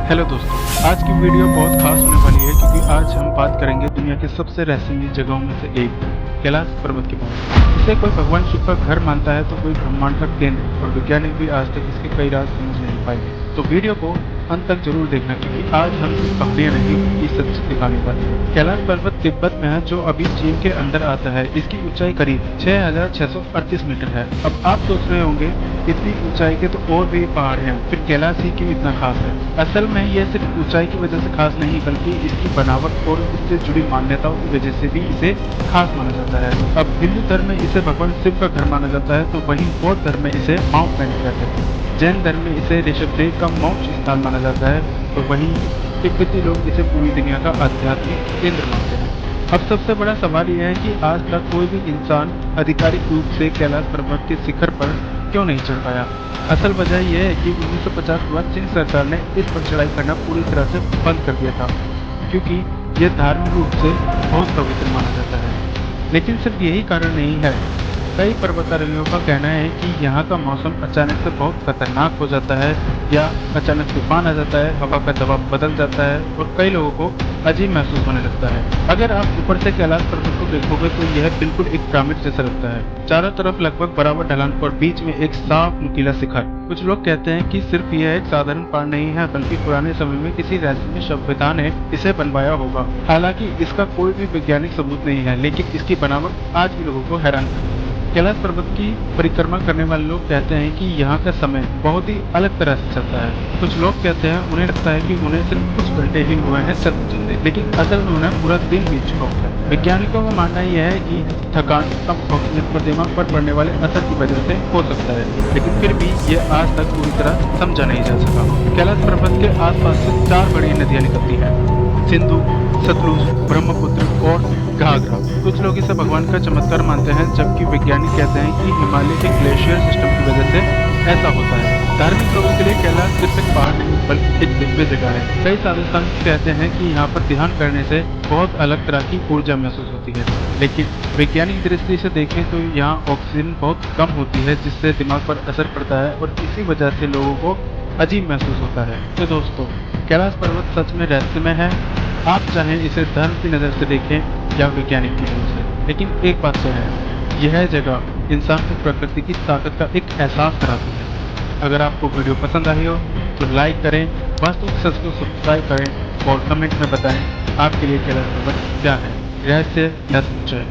Hello दोस्तों, आज की वीडियो बहुत खास होने वाली है क्योंकि आज हम बात करेंगे दुनिया के सबसे रहस्यमयी जगहों में से एक कैलाश पर्वत के बारे में। इसे कोई भगवान शिव का घर मानता है तो कोई ब्रह्मांड का केंद्र, और वैज्ञानिक भी आज तक इसके कई राज समझ नहीं पाए। तो वीडियो को अंत तक जरूर देखना क्योंकि आज हम सिर्फ कहानियां नहीं बल्कि सच दिखाने वाले हैं। कैलाश पर्वत तिब्बत में है जो अभी चीन के अंदर आता है। इसकी ऊंचाई करीब 6,638 मीटर है। अब आप सोच रहे होंगे इतनी ऊंचाई के तो और भी पहाड़ हैं, फिर कैलाश ही क्यों इतना खास है? असल में यह सिर्फ ऊंचाई की वजह से खास नहीं बल्कि इसकी बनावट और इससे जुड़ी मान्यताओं की वजह से भी इसे खास माना जाता है। अब हिंदू धर्म में इसे भगवान शिव का घर माना जाता है तो वहीं बौद्ध धर्म में इसे माउंट मैनी कहते हैं। जैन धर्म में इसे ऋषभदेव का मोक्ष स्थान माना जाता है तो वहीं तिब्बती लोग इसे पूरी दुनिया का आध्यात्मिक केंद्र मानते हैं। अब सबसे बड़ा सवाल यह है कि आज तक कोई भी इंसान आधिकारिक रूप से कैलाश पर्वत के शिखर पर क्यों नहीं चढ़ पाया? असल वजह यह है कि 1950 के बाद चीन सरकार ने इस पर चढ़ाई करना पूरी तरह से बंद कर दिया था क्योंकि यह धार्मिक रूप से बहुत पवित्र माना जाता है। लेकिन सिर्फ यही कारण नहीं है। कई पर्वतारोहियों का कहना है कि यहाँ का मौसम अचानक से बहुत खतरनाक हो जाता है या अचानक तूफान आ जाता है, हवा का दबाव बदल जाता है और कई लोगों को अजीब महसूस होने लगता है। अगर आप ऊपर से कैलाश पर्वत को देखोगे तो यह बिल्कुल एक पिरामिड जैसा लगता है। चारों तरफ लगभग बराबर ढलान और बीच में एक साफ नुकीला शिखर। कुछ लोग कहते हैं कि सिर्फ यह एक साधारण पहाड़ नहीं है बल्कि पुराने समय में किसी रहस्यमय सभ्यता ने इसे बनवाया होगा। हालांकि इसका कोई भी वैज्ञानिक सबूत नहीं है, लेकिन इसकी बनावट आज भी लोगों को हैरान करती है। कैलाश पर्वत की परिक्रमा करने वाले लोग कहते हैं कि यहाँ का समय बहुत ही अलग तरह से चलता है। कुछ लोग कहते हैं उन्हें लगता है कि उन्हें सिर्फ कुछ घंटे ही हुए हैं चलते, लेकिन असल में उन्हें पूरा दिन बीत चुका होता है। वैज्ञानिकों का मानना यह है कि थकान, कम ऑक्सीजन और दिमाग पर पड़ने वाले असर की वजह से हो सकता है, लेकिन फिर भी यह आज तक पूरी तरह समझा नहीं जा सका। कैलाश पर्वत के आसपास से 4 बड़ी नदियां निकलती हैं: सिंधु, सतलुज, ब्रह्मपुत्र और घाघरा। कुछ लोग इसे भगवान का चमत्कार मानते हैं जबकि वैज्ञानिक कहते हैं कि हिमालय के ग्लेशियर सिस्टम की वजह से ऐसा होता है। धार्मिक लोगों के लिए कैलाश सिर्फ एक पहाड़ नहीं बल्कि एक दिव्य जगह है। कई साधु संत कहते हैं कि यहाँ पर ध्यान करने से बहुत अलग तरह की ऊर्जा महसूस होती है, लेकिन वैज्ञानिक दृष्टि से देखें तो यहाँ ऑक्सीजन बहुत कम होती है जिससे दिमाग पर असर पड़ता है और इसी वजह से लोगों को अजीब महसूस होता है। तो दोस्तों, कैलाश पर्वत सच में रहस्यमय है। आप चाहें इसे धर्म की नज़र से देखें या वैज्ञानिक की नज़र से, लेकिन एक बात तो है, यह जगह इंसान को प्रकृति की ताकत का एक एहसास कराती है। अगर आपको वीडियो पसंद आई हो तो लाइक करें, वास्तु सच को सब्सक्राइब करें और कमेंट में बताएं आपके लिए कैलाश पर्वत क्या है, रहस्य या सच्चाई।